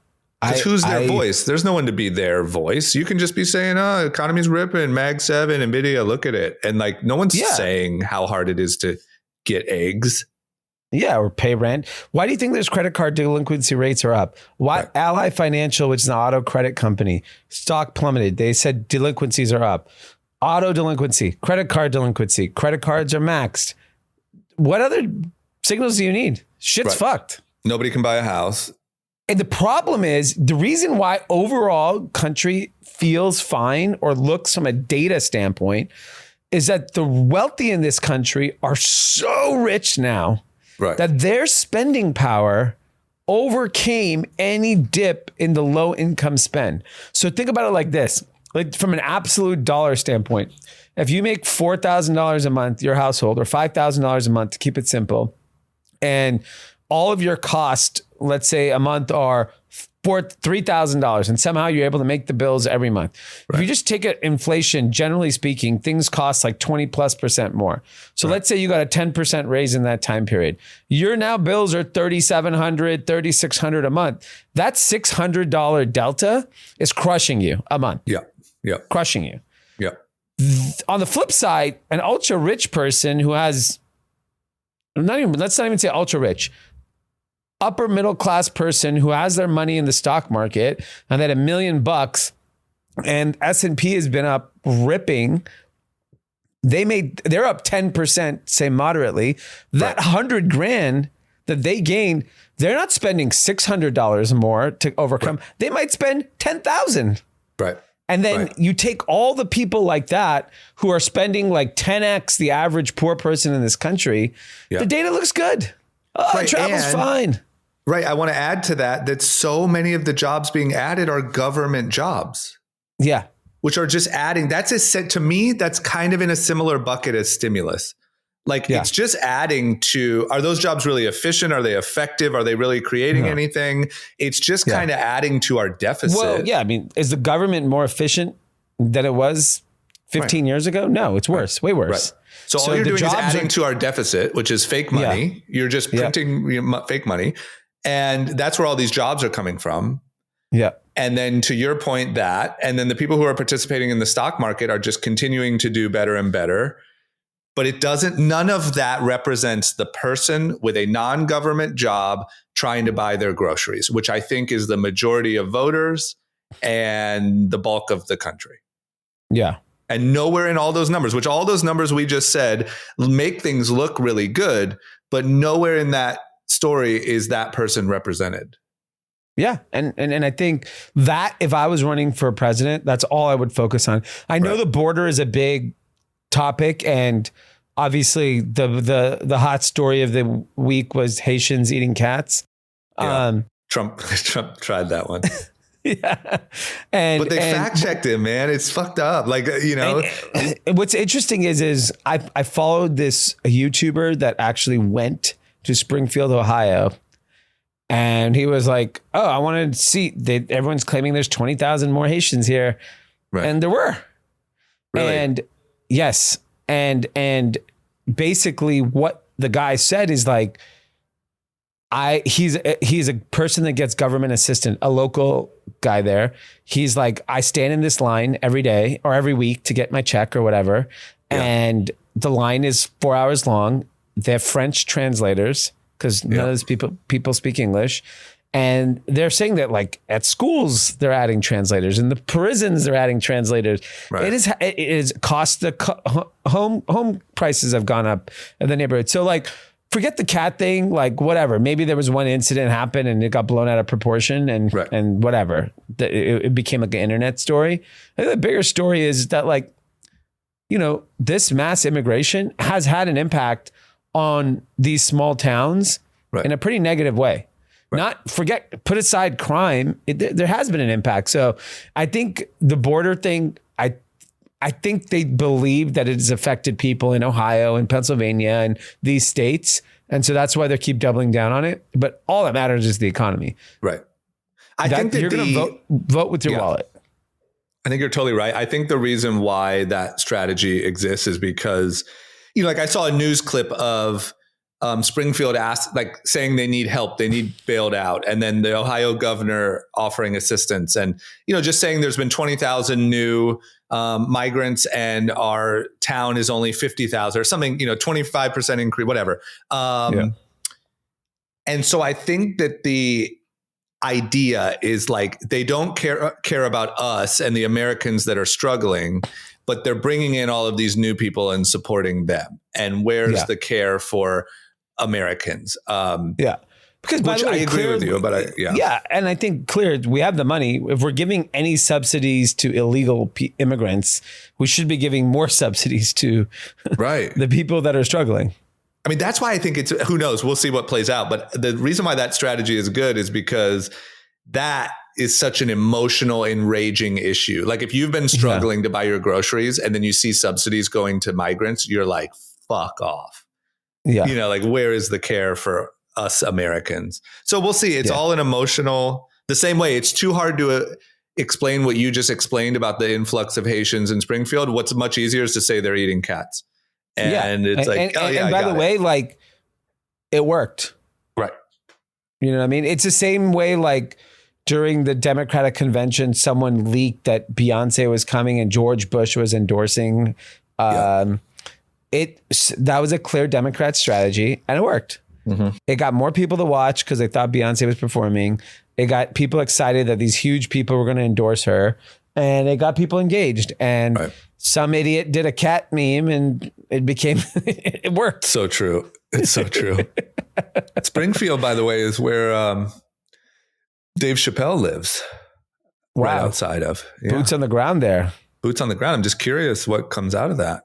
Who's their voice? There's no one to be their voice. You can just be saying, economy's ripping, Mag 7, NVIDIA, look at it. And like, no one's saying how hard it is to get eggs. Yeah, or pay rent. Why do you think there's credit card delinquency rates are up? Why Ally Financial, which is an auto credit company, stock plummeted. They said delinquencies are up. Auto delinquency, credit card delinquency, credit cards are maxed. What other signals do you need? Shit's fucked. Nobody can buy a house. And the problem is the reason why overall country feels fine or looks from a data standpoint is that the wealthy in this country are so rich now that their spending power overcame any dip in the low income spend. So think about it like this. Like from an absolute dollar standpoint, if you make $4,000 a month, your household, or $5,000 a month to keep it simple, and all of your costs, let's say a month, are $3,000, and somehow you're able to make the bills every month. If you just take it inflation, generally speaking, things cost like 20+% more. So let's say you got a 10% raise in that time period. Your now bills are $3,700, $3,600 a month. That $600 delta is crushing you a month. Yeah. Crushing you. Yeah. On the flip side, an ultra rich person who has let's not even say ultra rich, upper middle class person who has their money in the stock market and that $1 million and S&P has been up ripping. They're up 10%, say moderately. That $100,000 that they gained, they're not spending $600 more to overcome. They might spend $10,000. Right. And then you take all the people like that who are spending like 10x the average poor person in this country. The data looks good. Travel's fine. Right. I want to add to that so many of the jobs being added are government jobs. Yeah. Which are just adding. To me, that's kind of in a similar bucket as stimulus. Like it's just adding to, are those jobs really efficient? Are they effective? Are they really creating anything? It's just kind of adding to our deficit. Well, yeah. I mean, is the government more efficient than it was 15 years ago? No, it's worse, way worse. Right. So all you're the doing is jobs adding to our deficit, which is fake money. You're just printing fake money. And that's where all these jobs are coming from. Yeah. And then to your point and then the people who are participating in the stock market are just continuing to do better and better. But none of that represents the person with a non-government job trying to buy their groceries, which I think is the majority of voters and the bulk of the country. Yeah. And nowhere in all those numbers, which all those numbers we just said make things look really good, but nowhere in that story is that person represented. Yeah. And I think that if I was running for president, that's all I would focus on. I know the border is a big topic, and obviously the hot story of the week was Haitians eating cats. Yeah. Trump tried that one. Yeah. But they fact checked him, man. It's fucked up. Like, And what's interesting is I followed this YouTuber that actually went to Springfield, Ohio. And he was like, oh, I wanted to see, everyone's claiming there's 20,000 more Haitians here. Right. And there were. Really? And yes. And basically what the guy said is like, he's a person that gets government assistance, a local guy there. He's like, I stand in this line every day or every week to get my check or whatever. Yeah. And the line is 4 hours long. They have French translators because none of these people speak English. And they're saying that like at schools, they're adding translators, in the prisons, they're adding translators. Right. It is cost, home prices have gone up in the neighborhood. So like, forget the cat thing, like whatever. Maybe there was one incident happened and it got blown out of proportion and whatever. It became like an internet story. I think the bigger story is that like, this mass immigration has had an impact on these small towns in a pretty negative way. Right. Put aside crime, there has been an impact. So I think the border thing, I think they believe that it has affected people in Ohio and Pennsylvania and these states. And so that's why they keep doubling down on it. But all that matters is the economy. Right. I think that you're going to vote with your wallet. I think you're totally right. I think the reason why that strategy exists is because, like I saw a news clip of Springfield saying they need help, they need bailed out. And then the Ohio governor offering assistance and, just saying there's been 20,000 new migrants and our town is only 50,000 or something, 25% increase, whatever. And so I think that the idea is like, they don't care about us and the Americans that are struggling, but they're bringing in all of these new people and supporting them. And where's the care for Americans? Because by the way, I agree with you, but and I think we have the money. If we're giving any subsidies to illegal immigrants, we should be giving more subsidies to the people that are struggling. I mean, that's why I think who knows, we'll see what plays out. But the reason why that strategy is good is because that is such an emotional, enraging issue. Like if you've been struggling to buy your groceries and then you see subsidies going to migrants, you're like, fuck off. Yeah. Like where is the care for us Americans? So we'll see. It's all an emotional, the same way. It's too hard to explain what you just explained about the influx of Haitians in Springfield. What's much easier is to say they're eating cats. And it's like, and by the way, like it worked. Right. You know what I mean? It's the same way, like during the Democratic convention, someone leaked that Beyonce was coming and George Bush was endorsing. That was a clear Democrat strategy and it worked. Mm-hmm. It got more people to watch because they thought Beyonce was performing. It got people excited that these huge people were going to endorse her, and it got people engaged. And some idiot did a cat meme and it became, it worked. So true. It's so true. Springfield, by the way, is where Dave Chappelle lives. Wow. Right outside of. Yeah. Boots on the ground there. Boots on the ground. I'm just curious what comes out of that.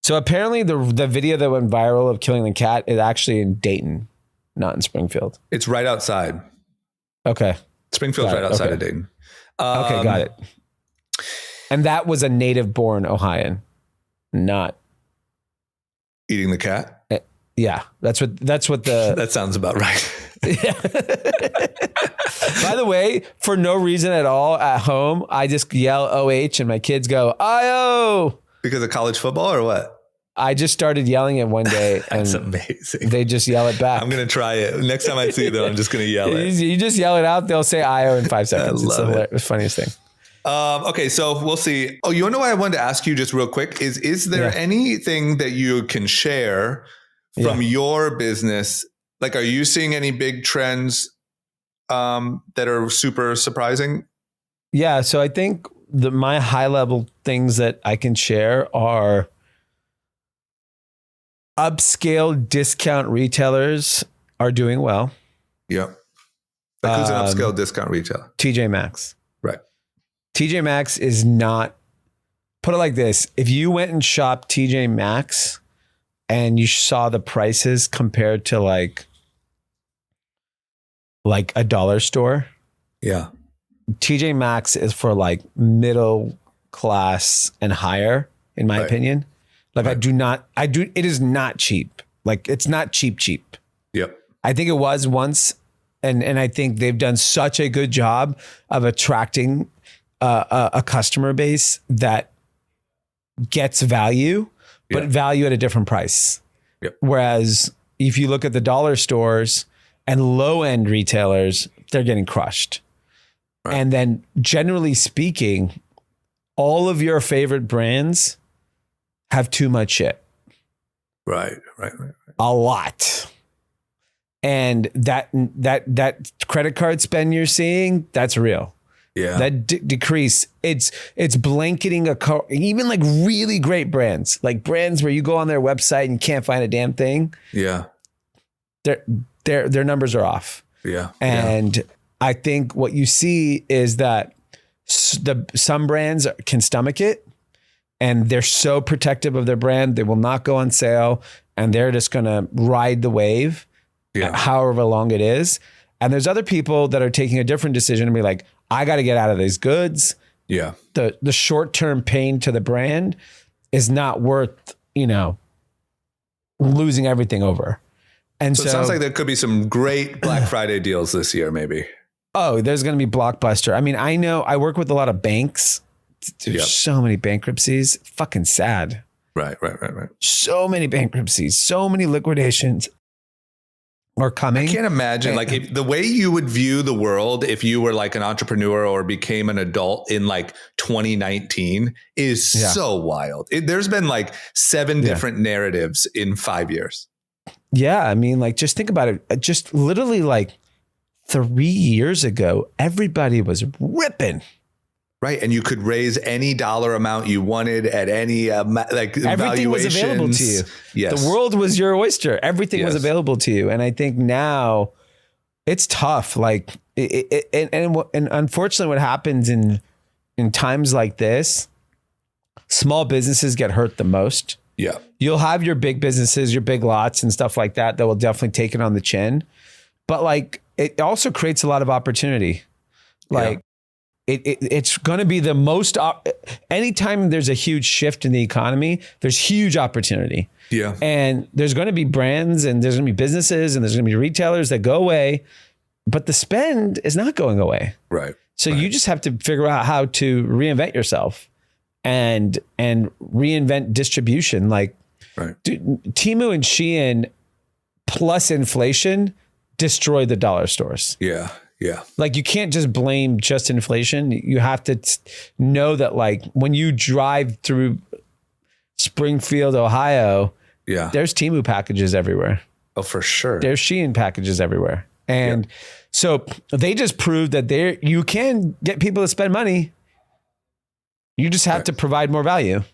So apparently the video that went viral of killing the cat is actually in Dayton, not in Springfield. It's right outside. Okay. Springfield's right outside of Dayton. Okay, got it. And that was a native-born Ohioan, not eating the cat. Yeah, that's what the. That sounds about right. By the way, for no reason at all at home, I just yell OH and my kids go IO. Because of college football or what? I just started yelling it one day and That's amazing. they just yell it back. I'm going to try it. Next time I see them, I'm just going to yell it. You just yell it out. They'll say IO in 5 seconds. It's the funniest thing. Okay, so we'll see. Oh, you know what I wanted to ask you just real quick is there anything that you can share from your business? Like, are you seeing any big trends that are super surprising? Yeah. So I think my high level things that I can share are upscale discount retailers are doing well. Yeah. Like who's an upscale discount retailer? TJ Maxx. Right. TJ Maxx is not, put it like this. If you went and shopped TJ Maxx and you saw the prices compared to like a dollar store. Yeah. TJ Maxx is for like middle class and higher, in my opinion. Like it is not cheap. Like it's not cheap. Yep. I think it was once. And I think they've done such a good job of attracting a customer base that gets value, but value at a different price. Yep. Whereas if you look at the dollar stores and low end retailers, they're getting crushed. Right. And then generally speaking, all of your favorite brands have too much shit. Right. A lot. And that credit card spend you're seeing, that's real. Yeah. That decrease, it's blanketing even like really great brands, like brands where you go on their website and you can't find a damn thing. Yeah. Their numbers are off. Yeah. And I think what you see is that some brands can stomach it and they're so protective of their brand. They will not go on sale and they're just going to ride the wave. However long it is. And there's other people that are taking a different decision and be like, I got to get out of these goods. Yeah. The short-term pain to the brand is not worth, losing everything over. And so it sounds like there could be some great Black Friday deals this year, maybe. Oh, there's going to be Blockbuster. I mean, I know I work with a lot of banks. There's so many bankruptcies. Fucking sad. Right. So many bankruptcies, so many liquidations are coming. I can't imagine if the way you would view the world if you were like an entrepreneur or became an adult in like 2019 is so wild. There's been like 7 different narratives in 5 years. Yeah. I mean, like, just think about it. Just literally like 3 years ago, everybody was ripping. Right. And you could raise any dollar amount you wanted at any everything was available to you. Yes. The world was your oyster. Everything was available to you. And I think now it's tough. Like and unfortunately what happens in times like this, small businesses get hurt the most. Yeah. You'll have your big businesses, your big lots and stuff like that will definitely take it on the chin. But like it also creates a lot of opportunity. Like it's going to be the most, anytime there's a huge shift in the economy, there's huge opportunity. Yeah. And there's going to be brands and there's going to be businesses and there's going to be retailers that go away, but the spend is not going away. Right. So you just have to figure out how to reinvent yourself and reinvent distribution. Like Temu and Shein plus inflation destroy the dollar stores. Yeah. Yeah. Like you can't just blame just inflation. You have to know that like when you drive through Springfield, Ohio, there's Temu packages everywhere. Oh, for sure. There's Shein packages everywhere. And so they just proved that you can get people to spend money. You just have to provide more value.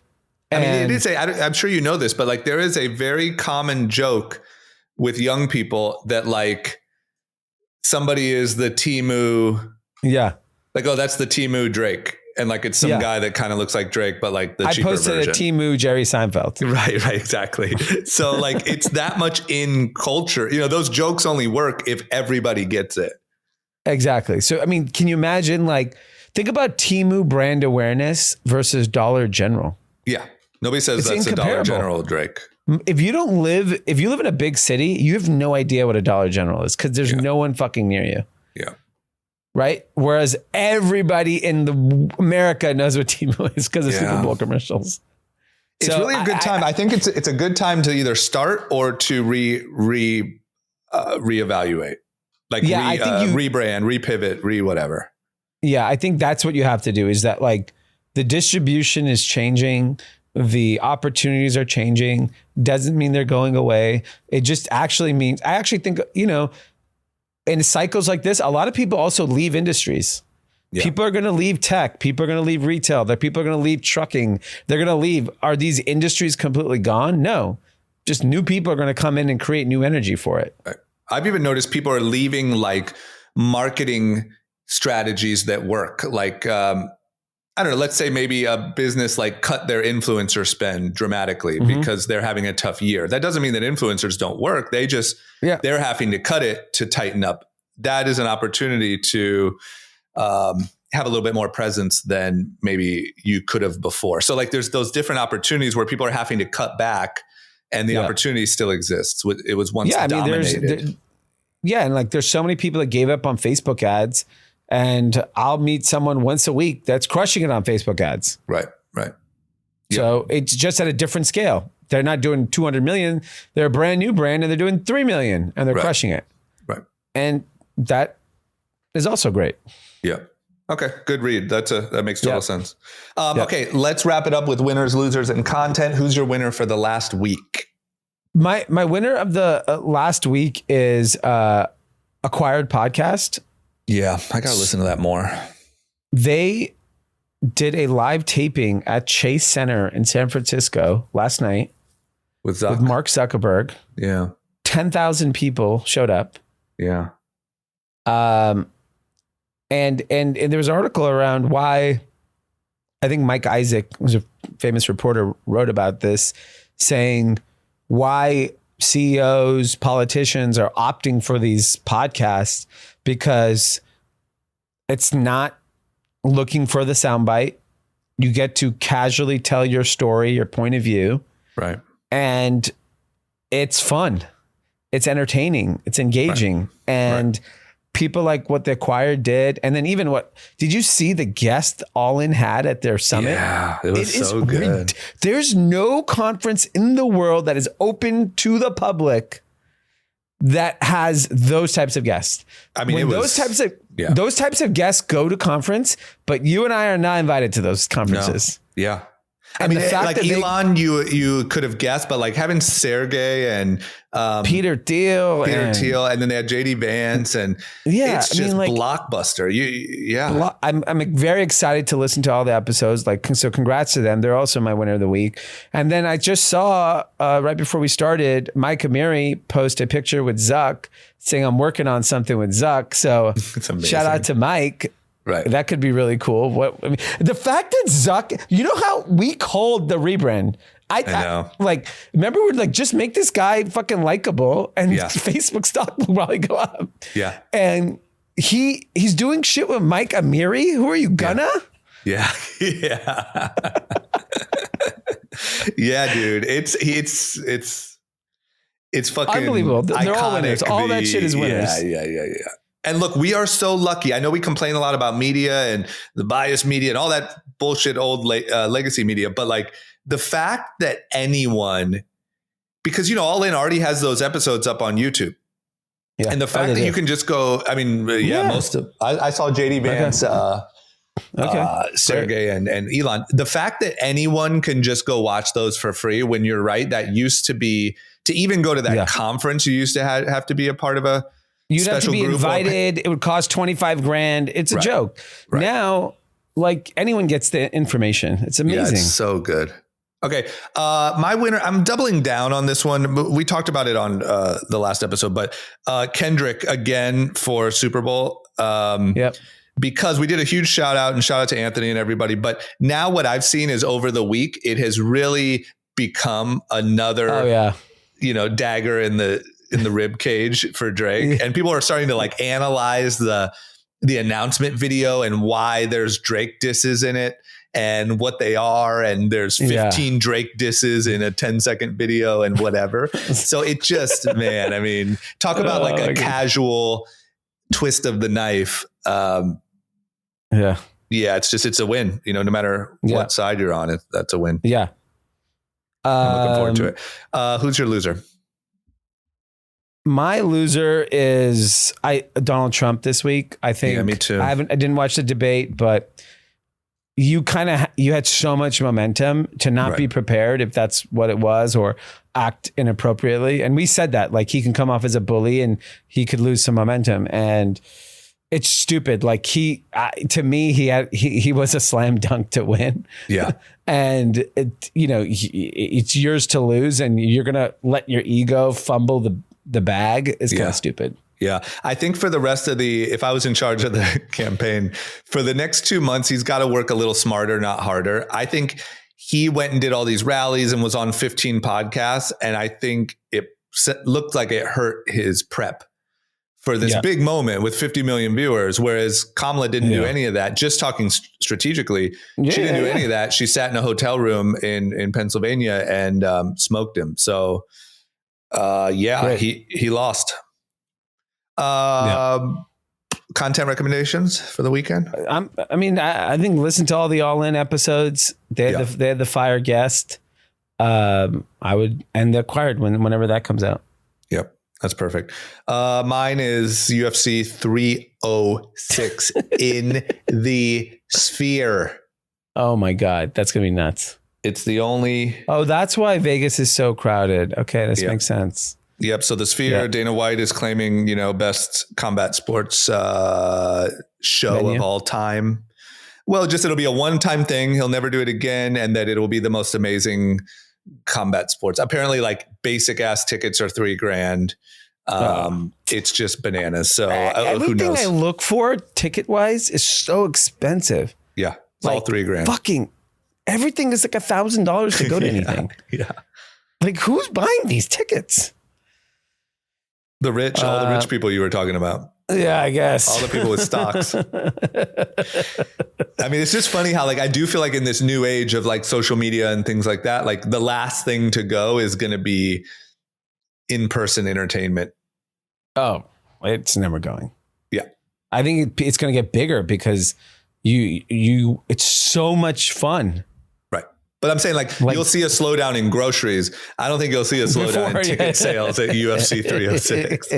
And I mean, I'm sure you know this, but like there is a very common joke with young people that like, somebody is the Temu. Yeah. Like, oh, that's the Temu Drake. And like, it's some guy that kind of looks like Drake, but like the cheaper version. I posted a Temu Jerry Seinfeld. Right, exactly. So like, it's that much in culture. Those jokes only work if everybody gets it. Exactly. So, I mean, can you imagine think about Temu brand awareness versus Dollar General. Yeah. Nobody says that's a Dollar General Drake. If you live in a big city, you have no idea what a Dollar General is because there's no one fucking near you. Yeah. Right. Whereas everybody in America knows what Temu is because of Super Bowl commercials. It's really a good time. I think it's a good time to either start or to reevaluate. Like I think rebrand, repivot, whatever. Yeah, I think that's what you have to do, is that like the distribution is changing. The opportunities are changing. Doesn't mean they're going away. It just actually means, I actually think, in cycles like this, a lot of people also leave industries. Yeah. People are going to leave tech. People are going to leave retail. People are going to leave trucking. They're going to leave. Are these industries completely gone? No. Just new people are going to come in and create new energy for it. I've even noticed people are leaving like marketing strategies that work. Like, I don't know, let's say maybe a business like cut their influencer spend dramatically because they're having a tough year. That doesn't mean that influencers don't work. They just, they're having to cut it to tighten up. That is an opportunity to have a little bit more presence than maybe you could have before. So like there's those different opportunities where people are having to cut back and the opportunity still exists. It was once dominated. And like there's so many people that gave up on Facebook ads, and I'll meet someone once a week that's crushing it on Facebook ads. Right. So it's just at a different scale. They're not doing 200 million. They're a brand new brand and they're doing 3 million and they're crushing it. Right. And that is also great. Yeah. Okay. Good read. That makes total sense. Okay. Let's wrap it up with winners, losers, and content. Who's your winner for the last week? My winner of the last week is Acquired Podcast. Yeah. I got to listen to that more. They did a live taping at Chase Center in San Francisco last night with Mark Zuckerberg. Yeah. 10,000 people showed up. Yeah. And there was an article around why, I think Mike Isaac, who's a famous reporter, wrote about this, saying why CEOs, politicians are opting for these podcasts, because it's not looking for the soundbite. You get to casually tell your story, your point of view. Right. And it's fun. It's entertaining. It's engaging. And people like what the Acquired did. And then even did you see the guest All In had at their summit? Yeah, it was so good. There's no conference in the world that is open to the public that has those types of guests. I mean, those types of guests go to conference, but you and I are not invited to those conferences. No. Yeah. And I mean, the fact like that Elon, you could have guessed, but like having Sergey and Peter Thiel, and then they had JD Vance, and it's just blockbuster. I'm very excited to listen to all the episodes. So congrats to them. They're also my winner of the week. And then I just saw right before we started, Mike Amiri post a picture with Zuck saying I'm working on something with Zuck. So shout out to Mike. Right. That could be really cool. The fact that Zuck, you know how we called the rebrand? I know. Remember we're like, just make this guy fucking likable and Facebook stock will probably go up. Yeah. And he's doing shit with Mike Amiri. Who are you gonna? Yeah. Yeah. Yeah, dude. It's fucking unbelievable. They're iconic. all winners. All that shit is winners. Yeah. And look, we are so lucky. I know we complain a lot about media and the biased media and all that bullshit old legacy media, but like the fact that anyone, because All In already has those episodes up on YouTube. Yeah, and the fact that you can just go, I mean, most of, I saw JD Vance, Sergey and Elon. The fact that anyone can just go watch those for free, when you're right, that used to be, to even go to that conference, you used to have to be a part of a You'd have to be invited. It would cost $25,000. It's a joke. Right. Now, like anyone gets the information. It's amazing. Yeah, it's so good. Okay. My winner, I'm doubling down on this one. We talked about it on the last episode, but Kendrick again for Super Bowl. Because we did a huge shout out to Anthony and everybody. But now what I've seen is over the week, it has really become another, dagger in the rib cage for Drake. And people are starting to like analyze the announcement video and why there's Drake disses in it and what they are. And there's 15 Drake disses in a 10-second video and whatever. So it just, man, I mean, talk about like a casual twist of the knife. It's a win, no matter what side you're on, that's a win. Yeah. I'm looking forward to it. Who's your loser? My loser is Donald Trump this week. I think. Yeah, me too. I didn't watch the debate, but you had so much momentum to not be prepared if that's what it was, or act inappropriately. And we said that, like, he can come off as a bully and he could lose some momentum, and it's stupid. Like, to me, he was a slam dunk to win. Yeah. And it's yours to lose, and you're going to let your ego fumble the bag is kind of stupid. Yeah. I think for the rest of if I was in charge of the campaign, for the next 2 months, he's got to work a little smarter, not harder. I think he went and did all these rallies and was on 15 podcasts. And I think it looked like it hurt his prep for this big moment with 50 million viewers. Whereas Kamala didn't do any of that. Just talking strategically, she didn't do any of that. She sat in a hotel room in Pennsylvania and smoked him. So he lost. Content recommendations for the weekend? I think listen to all the All In episodes. They had the fire guest. I would, and the Acquired whenever that comes out. Yep, that's perfect. Mine is UFC 306 in the Sphere. Oh my God, that's gonna be nuts. It's the only. Oh, that's why Vegas is so crowded. Okay, this makes sense. Yep. So the Sphere, Dana White is claiming, best combat sports show of all time. Well, it'll be a one-time thing. He'll never do it again. And that it'll be the most amazing combat sports. Apparently, like, basic ass tickets are $3,000. It's just bananas. So who knows? Everything I look for ticket wise is so expensive. Yeah. It's all $3,000. Fucking everything is like $1,000 to go to anything. Yeah. Like, who's buying these tickets? The rich, all the rich people you were talking about. Yeah, I guess. All the people with stocks. I mean, it's just funny how, like, I do feel like in this new age of, like, social media and things like that, like, the last thing to go is going to be in-person entertainment. Oh, it's never going. Yeah. I think it's going to get bigger because it's so much fun. But I'm saying, like, you'll see a slowdown in groceries. I don't think you'll see a slowdown in ticket sales at UFC 306.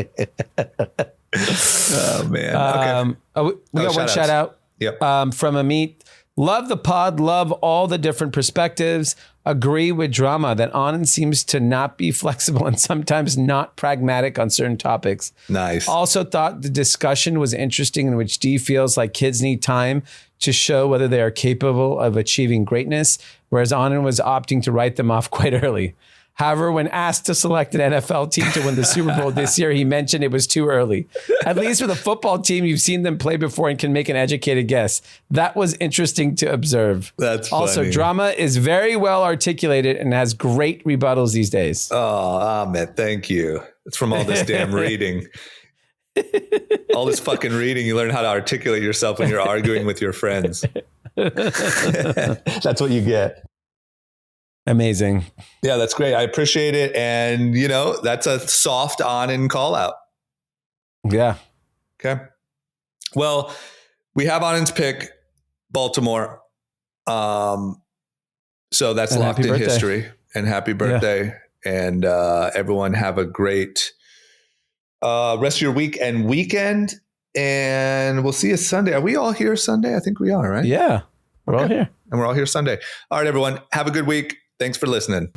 Oh, man. Okay. We got one shout out from Amit. Love the pod. Love all the different perspectives. Agree with drama that Anand seems to not be flexible and sometimes not pragmatic on certain topics. Nice. Also thought the discussion was interesting, in which D feels like kids need time to show whether they are capable of achieving greatness, whereas Anand was opting to write them off quite early. However, when asked to select an NFL team to win the Super Bowl this year, he mentioned it was too early. At least with a football team, you've seen them play before and can make an educated guess. That was interesting to observe. That's funny. Also, drama is very well articulated and has great rebuttals these days. Oh, Ahmed, thank you. It's from all this damn reading. All this fucking reading, you learn how to articulate yourself when you're arguing with your friends. That's what you get. Amazing. Yeah, that's great. I appreciate it. And, that's a soft on and call out. Yeah. Okay. Well, we have Anand's pick, Baltimore. So that's and locked in birthday. history. And happy birthday. Yeah. And everyone have a great rest of your week and weekend. And we'll see you Sunday. Are we all here Sunday? I think we are, right? Yeah. We're all here. And we're all here Sunday. All right, everyone. Have a good week. Thanks for listening.